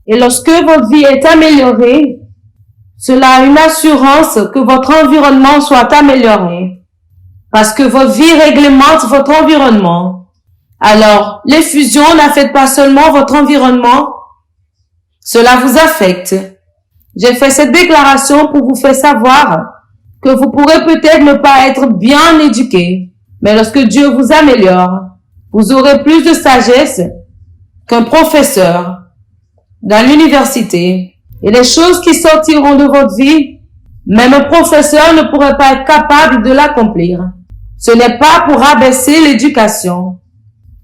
Et lorsque votre vie est améliorée, cela a une assurance que votre environnement soit amélioré. Parce que votre vie réglemente votre environnement. Alors, l'effusion n'affecte pas seulement votre environnement, cela vous affecte. J'ai fait cette déclaration pour vous faire savoir que vous pourrez peut-être ne pas être bien éduqué, mais lorsque Dieu vous améliore, vous aurez plus de sagesse qu'un professeur dans l'université. Et les choses qui sortiront de votre vie, même un professeur ne pourrait pas être capable de l'accomplir. Ce n'est pas pour abaisser l'éducation,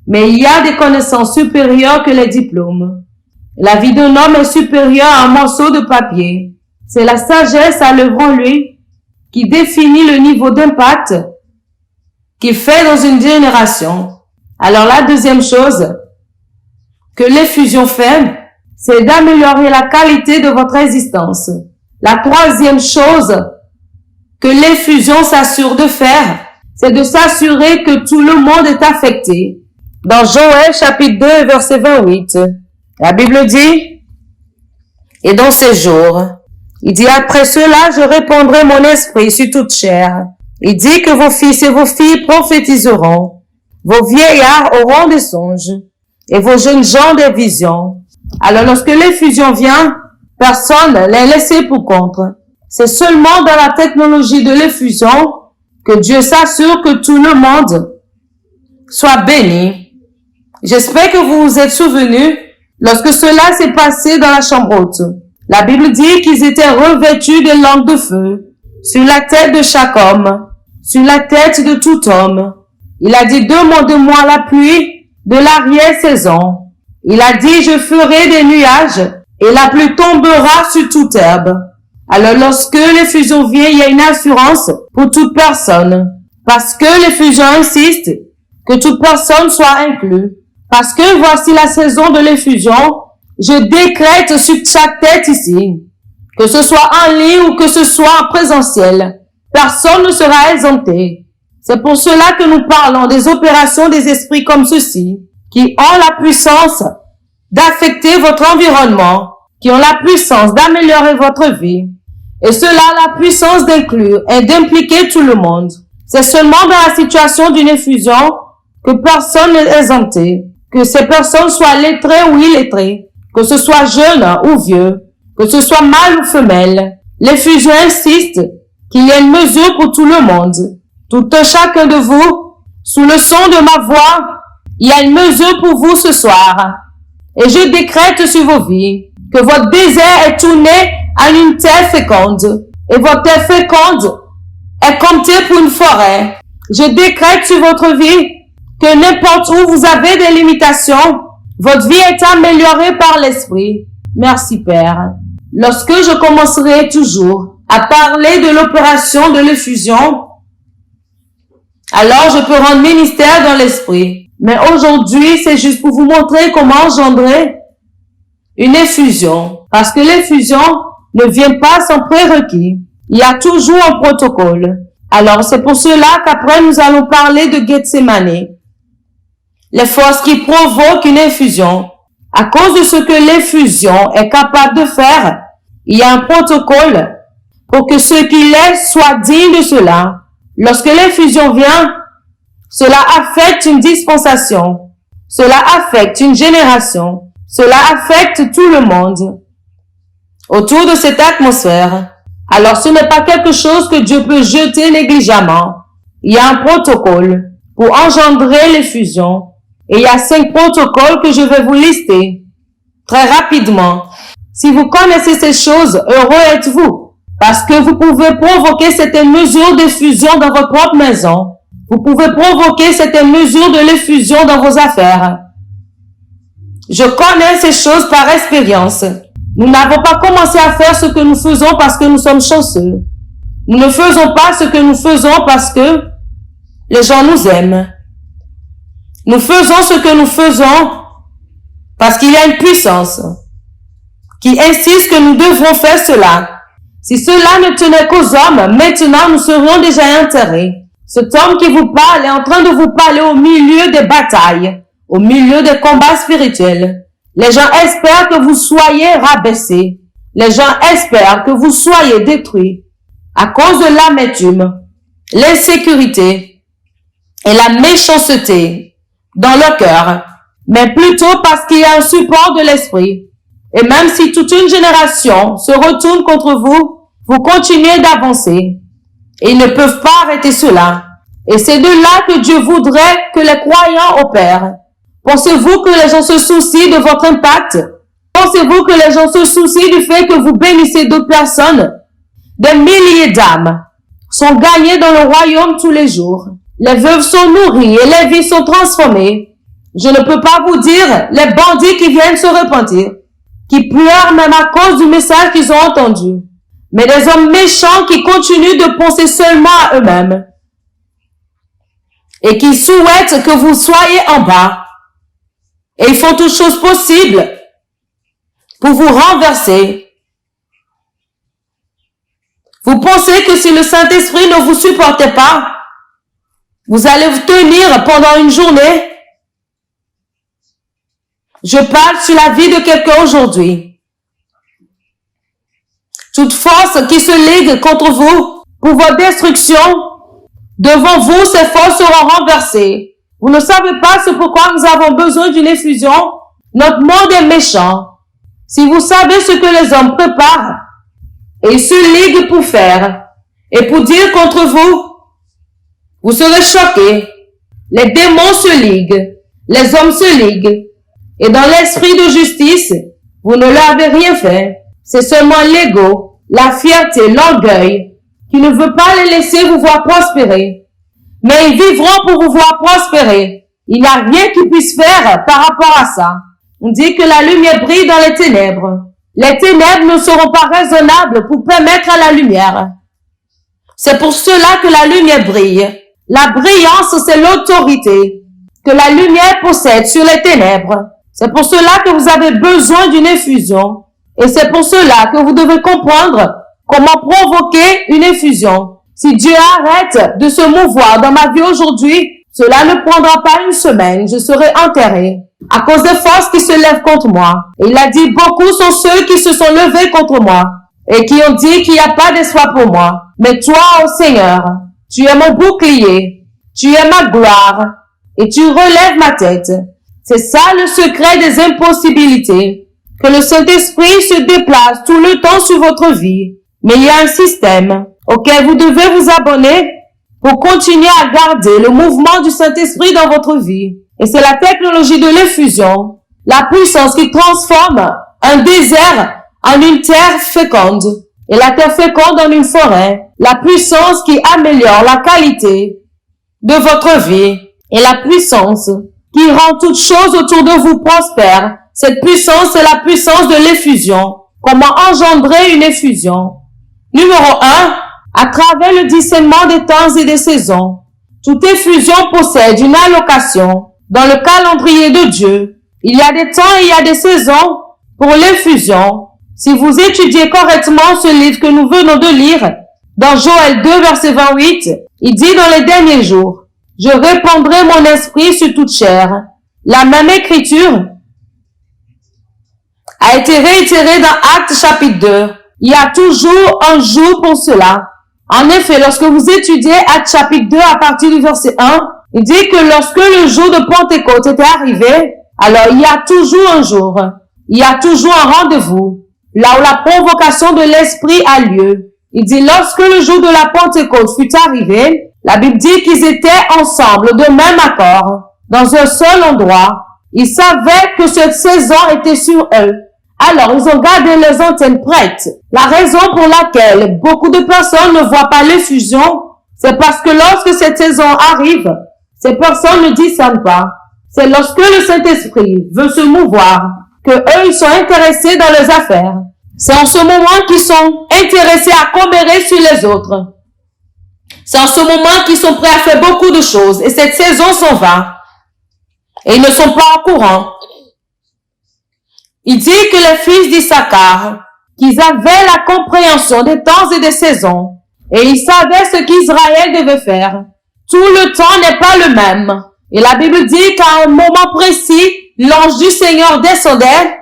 mais il y a des connaissances supérieures que les diplômes. La vie d'un homme est supérieure à un morceau de papier. C'est la sagesse à l'œuvre en lui qui définit le niveau d'impact qu'il fait dans une génération. Alors la deuxième chose que l'effusion fait, c'est d'améliorer la qualité de votre existence. La troisième chose que l'effusion s'assure de faire, c'est de s'assurer que tout le monde est affecté. Dans Joël chapitre 2 verset 28, la Bible dit, « Et dans ces jours, il dit, après cela, je répandrai mon esprit sur toute chair. Il dit que vos fils et vos filles prophétiseront, vos vieillards auront des songes, et vos jeunes gens des visions. » Alors lorsque l'effusion vient, personne n'est laissé pour compte. C'est seulement dans la technologie de l'effusion que Dieu s'assure que tout le monde soit béni. J'espère que vous vous êtes souvenus lorsque cela s'est passé dans la chambre haute. La Bible dit qu'ils étaient revêtus de langues de feu sur la tête de chaque homme, sur la tête de tout homme. Il a dit, demande-moi la pluie de l'arrière-saison. Il a dit, je ferai des nuages et la pluie tombera sur toute herbe. Alors lorsque l'effusion vient, il y a une assurance pour toute personne. Parce que l'effusion insiste que toute personne soit inclue. Parce que voici la saison de l'effusion. Je décrète sur chaque tête ici, que ce soit en ligne ou que ce soit en présentiel. Personne ne sera exempté. C'est pour cela que nous parlons des opérations des esprits comme ceci, qui ont la puissance d'affecter votre environnement, qui ont la puissance d'améliorer votre vie. Et cela a la puissance d'inclure et d'impliquer tout le monde. C'est seulement dans la situation d'une effusion que personne n'est exempté, que ces personnes soient lettrées ou illettrées, que ce soit jeune ou vieux, que ce soit mâle ou femelle. L'effusion insiste qu'il y a une mesure pour tout le monde. Tout un chacun de vous, sous le son de ma voix, il y a une mesure pour vous ce soir. Et je décrète sur vos vies que votre désert est tourné à une terre féconde. Et votre terre féconde est comptée pour une forêt. Je décrète sur votre vie que n'importe où vous avez des limitations, votre vie est améliorée par l'Esprit. Merci Père. Lorsque je commencerai toujours à parler de l'opération de l'effusion, alors je peux rendre ministère dans l'Esprit. Mais aujourd'hui, c'est juste pour vous montrer comment engendrer une effusion. Parce que l'effusion ne vient pas sans prérequis. Il y a toujours un protocole. Alors c'est pour cela qu'après nous allons parler de Gethsémane. Les forces qui provoquent une effusion. À cause de ce que l'effusion est capable de faire, il y a un protocole pour que ceux qui l'aient soient dignes de cela. Lorsque l'effusion vient, cela affecte une dispensation. Cela affecte une génération. Cela affecte tout le monde autour de cette atmosphère. Alors ce n'est pas quelque chose que Dieu peut jeter négligemment. Il y a un protocole pour engendrer l'effusion. Et il y a 5 protocoles que je vais vous lister très rapidement. Si vous connaissez ces choses, heureux êtes-vous. Parce que vous pouvez provoquer certaines mesures d'effusion dans votre propre maison. Vous pouvez provoquer certaines mesures de l'effusion dans vos affaires. Je connais ces choses par expérience. Nous n'avons pas commencé à faire ce que nous faisons parce que nous sommes chanceux. Nous ne faisons pas ce que nous faisons parce que les gens nous aiment. Nous faisons ce que nous faisons parce qu'il y a une puissance qui insiste que nous devrons faire cela. Si cela ne tenait qu'aux hommes, maintenant nous serions déjà enterrés. Cet homme qui vous parle est en train de vous parler au milieu des batailles, au milieu des combats spirituels. Les gens espèrent que vous soyez rabaissés. Les gens espèrent que vous soyez détruits à cause de l'amertume, l'insécurité et la méchanceté dans leur cœur, mais plutôt parce qu'il y a un support de l'esprit. Et même si toute une génération se retourne contre vous, vous continuez d'avancer. Et ils ne peuvent pas arrêter cela. Et c'est de là que Dieu voudrait que les croyants opèrent. Pensez-vous que les gens se soucient de votre impact? Pensez-vous que les gens se soucient du fait que vous bénissez d'autres personnes? Des milliers d'âmes sont gagnées dans le royaume tous les jours. Les veuves sont nourries et les vies sont transformées. Je ne peux pas vous dire les bandits qui viennent se repentir, qui pleurent même à cause du message qu'ils ont entendu, mais des hommes méchants qui continuent de penser seulement à eux-mêmes et qui souhaitent que vous soyez en bas. Et ils font toutes choses possibles pour vous renverser. Vous pensez que si le Saint-Esprit ne vous supportait pas, vous allez vous tenir pendant une journée? Je parle sur la vie de quelqu'un aujourd'hui. Toute force qui se ligue contre vous pour votre destruction, devant vous, ces forces seront renversées. Vous ne savez pas ce pourquoi nous avons besoin d'une effusion. Notre monde est méchant. Si vous savez ce que les hommes préparent et ils se liguent pour faire et pour dire contre vous, vous serez choqués. Les démons se liguent, les hommes se liguent. Et dans l'esprit de justice, vous ne leur avez rien fait. C'est seulement l'ego, la fierté, l'orgueil qui ne veut pas les laisser vous voir prospérer. Mais ils vivront pour vous voir prospérer. Il n'y a rien qu'ils puissent faire par rapport à ça. On dit que la lumière brille dans les ténèbres. Les ténèbres ne seront pas raisonnables pour permettre à la lumière. C'est pour cela que la lumière brille. La brillance, c'est l'autorité que la lumière possède sur les ténèbres. C'est pour cela que vous avez besoin d'une effusion. Et c'est pour cela que vous devez comprendre comment provoquer une effusion. Si Dieu arrête de se mouvoir dans ma vie aujourd'hui, cela ne prendra pas une semaine, je serai enterré à cause des forces qui se lèvent contre moi. Et il a dit, beaucoup sont ceux qui se sont levés contre moi et qui ont dit qu'il n'y a pas d'espoir pour moi. Mais toi, ô Seigneur, tu es mon bouclier, tu es ma gloire et tu relèves ma tête. C'est ça le secret des impossibilités, que le Saint-Esprit se déplace tout le temps sur votre vie. Mais il y a un système auquel vous devez vous abonner pour continuer à garder le mouvement du Saint-Esprit dans votre vie. Et c'est la technologie de l'effusion, la puissance qui transforme un désert en une terre féconde et la terre féconde en une forêt, la puissance qui améliore la qualité de votre vie et la puissance qui rend toute chose autour de vous prospère. Cette puissance, c'est la puissance de l'effusion. Comment engendrer une effusion? Numéro 1, à travers le discernement des temps et des saisons. Toute effusion possède une allocation dans le calendrier de Dieu. Il y a des temps et il y a des saisons pour l'effusion. Si vous étudiez correctement ce livre que nous venons de lire, dans Joël 2, verset 28, il dit dans les derniers jours, « Je répandrai mon esprit sur toute chair. » La même écriture a été réitérée dans Actes chapitre 2. Il y a toujours un jour pour cela. En effet, lorsque vous étudiez Actes chapitre 2 à partir du verset 1, il dit que lorsque le jour de Pentecôte était arrivé, alors il y a toujours un jour. Il y a toujours un rendez-vous. Là où la provocation de l'esprit a lieu. Il dit lorsque le jour de la Pentecôte fut arrivé, la Bible dit qu'ils étaient ensemble de même accord, dans un seul endroit. Ils savaient que cette saison était sur eux. Alors, ils ont gardé les antennes prêtes. La raison pour laquelle beaucoup de personnes ne voient pas l'effusion, c'est parce que lorsque cette saison arrive, ces personnes ne discernent pas. C'est lorsque le Saint-Esprit veut se mouvoir que eux, ils sont intéressés dans les affaires. C'est en ce moment qu'ils sont intéressés à commérer sur les autres. C'est en ce moment qu'ils sont prêts à faire beaucoup de choses. Et cette saison s'en va. Et ils ne sont pas au courant. Il dit que les fils d'Issachar, qu'ils avaient la compréhension des temps et des saisons, et ils savaient ce qu'Israël devait faire. Tout le temps n'est pas le même. Et la Bible dit qu'à un moment précis, l'ange du Seigneur descendait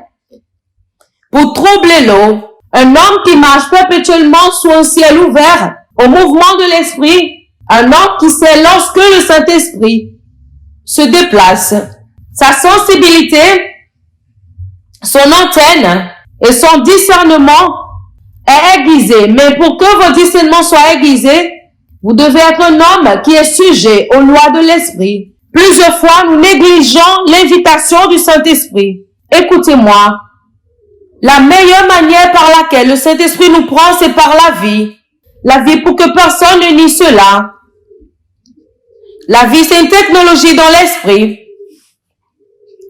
pour troubler l'eau. Un homme qui marche perpétuellement sous un ciel ouvert au mouvement de l'Esprit, un homme qui sait lorsque le Saint-Esprit se déplace. Sa sensibilité, son antenne et son discernement est aiguisé. Mais pour que vos discernements soient aiguisés, vous devez être un homme qui est sujet aux lois de l'Esprit. Plusieurs fois, nous négligeons l'invitation du Saint-Esprit. Écoutez-moi. La meilleure manière par laquelle le Saint-Esprit nous prend, c'est par la vie. La vie pour que personne ne nie cela. La vie, c'est une technologie dans l'esprit.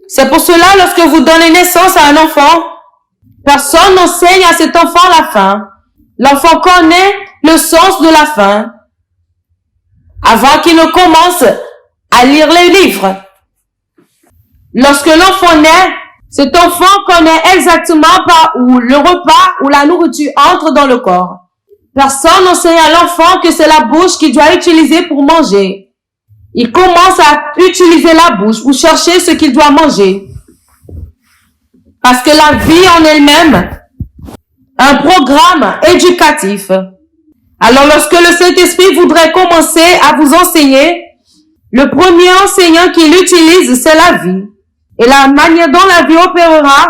C'est pour cela, lorsque vous donnez naissance à un enfant, personne n'enseigne à cet enfant la fin. L'enfant connaît le sens de la fin avant qu'il ne commence à lire les livres. Lorsque l'enfant naît, cet enfant connaît exactement par où le repas ou la nourriture entre dans le corps. Personne n'enseigne à l'enfant que c'est la bouche qu'il doit utiliser pour manger. Il commence à utiliser la bouche pour chercher ce qu'il doit manger. Parce que la vie en elle-même, un programme éducatif. Alors lorsque le Saint-Esprit voudrait commencer à vous enseigner, le premier enseignant qu'il utilise, c'est la vie. Et la manière dont la vie opérera,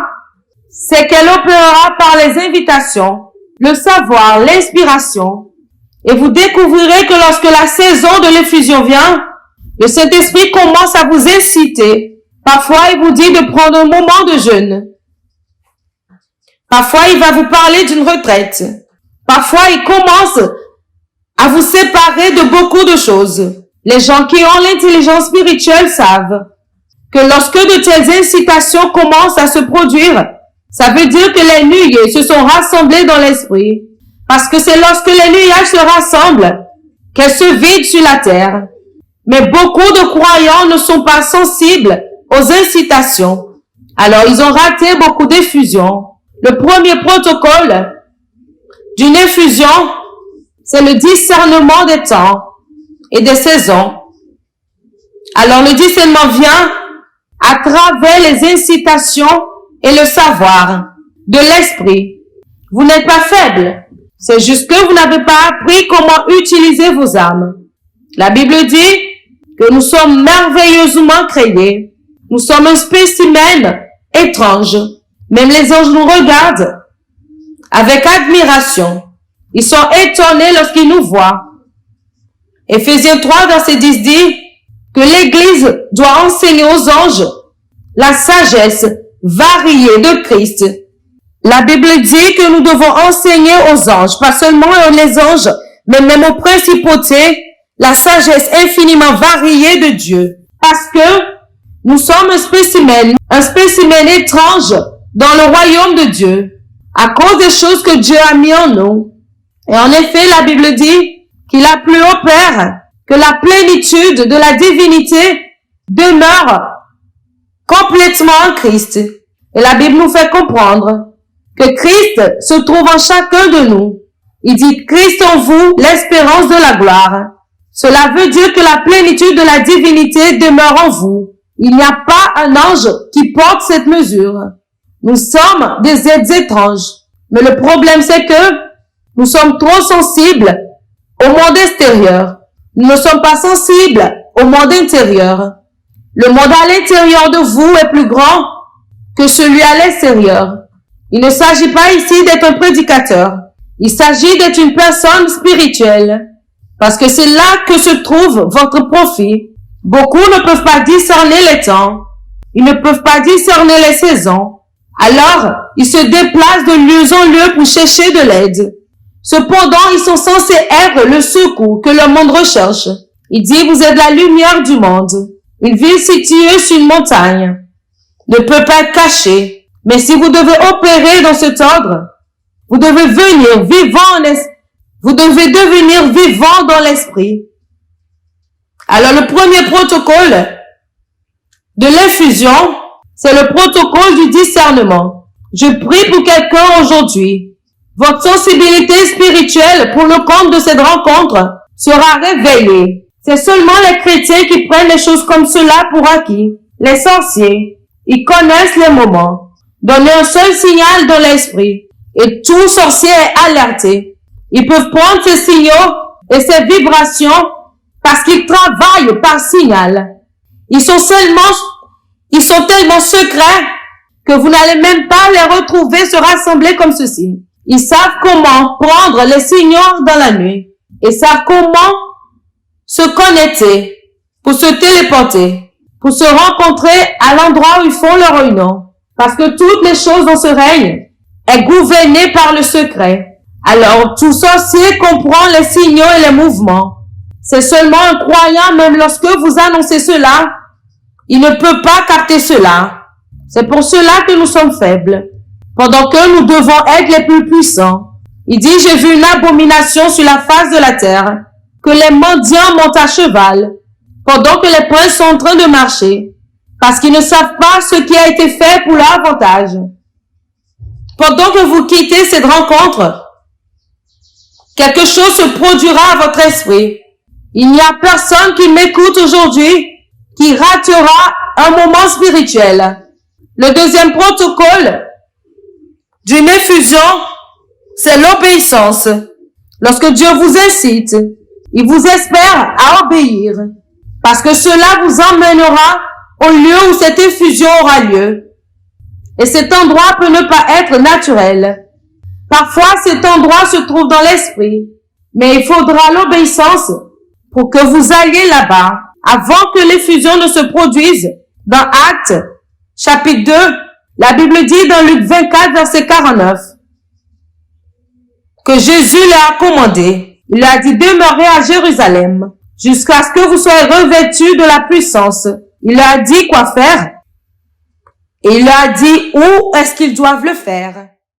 c'est qu'elle opérera par les invitations, le savoir, l'inspiration. Et vous découvrirez que lorsque la saison de l'effusion vient, le Saint-Esprit commence à vous inciter. Parfois, il vous dit de prendre un moment de jeûne. Parfois, il va vous parler d'une retraite. Parfois, il commence à vous séparer de beaucoup de choses. Les gens qui ont l'intelligence spirituelle savent que lorsque de telles incitations commencent à se produire, ça veut dire que les nuages se sont rassemblés dans l'esprit. Parce que c'est lorsque les nuages se rassemblent qu'elles se vident sur la terre. Mais beaucoup de croyants ne sont pas sensibles aux incitations. Alors, ils ont raté beaucoup d'effusions. Le premier protocole d'une effusion, c'est le discernement des temps et des saisons. Alors, le discernement vient à travers les incitations et le savoir de l'esprit. Vous n'êtes pas faible. C'est juste que vous n'avez pas appris comment utiliser vos âmes. La Bible dit que nous sommes merveilleusement créés. Nous sommes un spécimen étrange. Même les anges nous regardent avec admiration. Ils sont étonnés lorsqu'ils nous voient. Éphésiens 3, verset 10 dit que l'Église doit enseigner aux anges la sagesse variée de Christ. La Bible dit que nous devons enseigner aux anges, pas seulement les anges, mais même aux principautés, la sagesse infiniment variée de Dieu. Parce que nous sommes un spécimen étrange dans le royaume de Dieu, à cause des choses que Dieu a mis en nous. Et en effet, la Bible dit qu'il a plu au Père que la plénitude de la divinité demeure complètement en Christ. Et la Bible nous fait comprendre que Christ se trouve en chacun de nous. Il dit Christ en vous, l'espérance de la gloire. Cela veut dire que la plénitude de la divinité demeure en vous. Il n'y a pas un ange qui porte cette mesure. Nous sommes des êtres étranges. Mais le problème, c'est que nous sommes trop sensibles au monde extérieur. Nous ne sommes pas sensibles au monde intérieur. Le monde à l'intérieur de vous est plus grand que celui à l'extérieur. Il ne s'agit pas ici d'être un prédicateur. Il s'agit d'être une personne spirituelle. Parce que c'est là que se trouve votre profit. Beaucoup ne peuvent pas discerner les temps. Ils ne peuvent pas discerner les saisons. Alors, ils se déplacent de lieu en lieu pour chercher de l'aide. Cependant, ils sont censés être le secours que le monde recherche. Il dit, vous êtes la lumière du monde. Une ville située sur une montagne ne peut pas être cachée. Mais si vous devez opérer dans cet ordre, vous devez devenir vivant dans l'esprit. Alors, le premier protocole de l'infusion, c'est le protocole du discernement. Je prie pour quelqu'un aujourd'hui. Votre sensibilité spirituelle pour le compte de cette rencontre sera révélée. C'est seulement les chrétiens qui prennent les choses comme cela pour acquis. Les sorciers, Ils connaissent les moments. Donnez un seul signal dans l'esprit et tout sorcier est alerté. Ils peuvent prendre ces signaux et ces vibrations parce qu'ils travaillent par signal. Ils sont tellement secrets que vous n'allez même pas les retrouver se rassembler comme ceci. Ils savent comment prendre les signaux dans la nuit et savent comment se connecter pour se téléporter, pour se rencontrer à l'endroit où ils font leur réunion. Parce que toutes les choses dans ce règne est gouverné par le secret. Alors, tout sorcier comprend les signaux et les mouvements. C'est seulement un croyant, même lorsque vous annoncez cela, il ne peut pas capter cela. C'est pour cela que nous sommes faibles, pendant que nous devons être les plus puissants. Il dit, j'ai vu une abomination sur la face de la terre, que les mendiants montent à cheval, pendant que les princes sont en train de marcher, parce qu'ils ne savent pas ce qui a été fait pour leur avantage. Pendant que vous quittez cette rencontre, quelque chose se produira à votre esprit. Il n'y a personne qui m'écoute aujourd'hui qui ratera un moment spirituel. Le deuxième protocole d'une effusion, c'est l'obéissance. Lorsque Dieu vous incite, il vous espère à obéir, parce que cela vous emmènera au lieu où cette effusion aura lieu. Et cet endroit peut ne pas être naturel. Parfois, cet endroit se trouve dans l'esprit, mais il faudra l'obéissance pour que vous alliez là-bas, avant que l'effusion ne se produise. Dans Actes, chapitre 2, la Bible dit dans Luc 24, verset 49, que Jésus leur a commandé. Il leur a dit, demeurez à Jérusalem, jusqu'à ce que vous soyez revêtus de la puissance. Il leur a dit quoi faire, et il leur a dit où est-ce qu'ils doivent le faire.